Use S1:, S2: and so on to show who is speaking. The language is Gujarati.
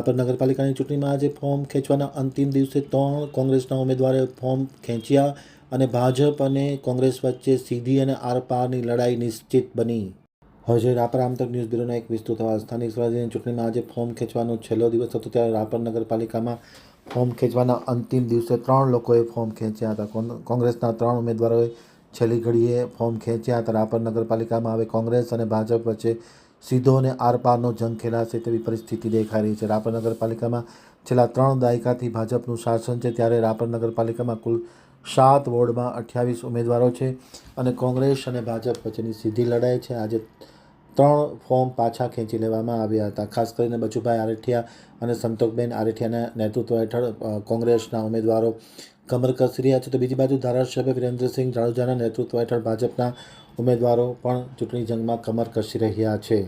S1: રાપર નગરપાલિકાની ચૂંટણીમાં આજે ફોર્મ ખેંચવાના અંતિમ દિવસે 3 કોંગ્રેસના ઉમેદવારોએ ફોર્મ ખેંચ્યા અને ભાજપ અને કોંગ્રેસ વચ્ચે સીધી અને આરપારની લડાઈ નિશ્ચિત બની. હવે છે રાપર આમતક ન્યૂઝ બ્યુરોનો એક વિસ્તૃત અહેવાલ. સ્થાનિક સ્વરાજ્યની ચૂંટણીમાં આજે ફોર્મ ખેંચવાનો છેલ્લો દિવસ હતો ત્યારે રાપર નગરપાલિકામાં ફોર્મ ખેંચવાના અંતિમ દિવસે 3 લોકોએ ફોર્મ ખેંચ્યા હતા. કોંગ્રેસના 3 ઉમેદવારોએ છેલ્લી ઘડીએ ફોર્મ ખેંચ્યા હતા. રાપર નગરપાલિકામાં હવે કોંગ્રેસ અને ભાજપ વચ્ચે સીધો અને આરપારનો જંગ ખેલાશે તેવી પરિસ્થિતિ દેખાઈ રહી છે. રાપર નગરપાલિકામાં છેલ્લા 3 દાયકાથી ભાજપનું શાસન છે ત્યારે રાપર નગરપાલિકામાં કુલ 7 વોર્ડમાં 28 ઉમેદવારો છે અને કોંગ્રેસ અને ભાજપ વચ્ચેની સીધી લડાઈ છે. આજે 3 ફોર્મ પાછા ખેંચી લેવામાં આવ્યા હતા. ખાસ કરીને બચુભાઈ આરેઠિયા અને સંતોકબેન આરેઠિયાના નેતૃત્વ હેઠળ કોંગ્રેસના ઉમેદવારો કમર કસી રહ્યા છે તો બીજી બાજુ ધારાસભ્ય વિરેન્દ્રસિંહ જાડેજાના નેતૃત્વ હેઠળ ભાજપના ઉમેદવારો પણ ચૂંટણી જંગમાં કમર કસી રહ્યા છે.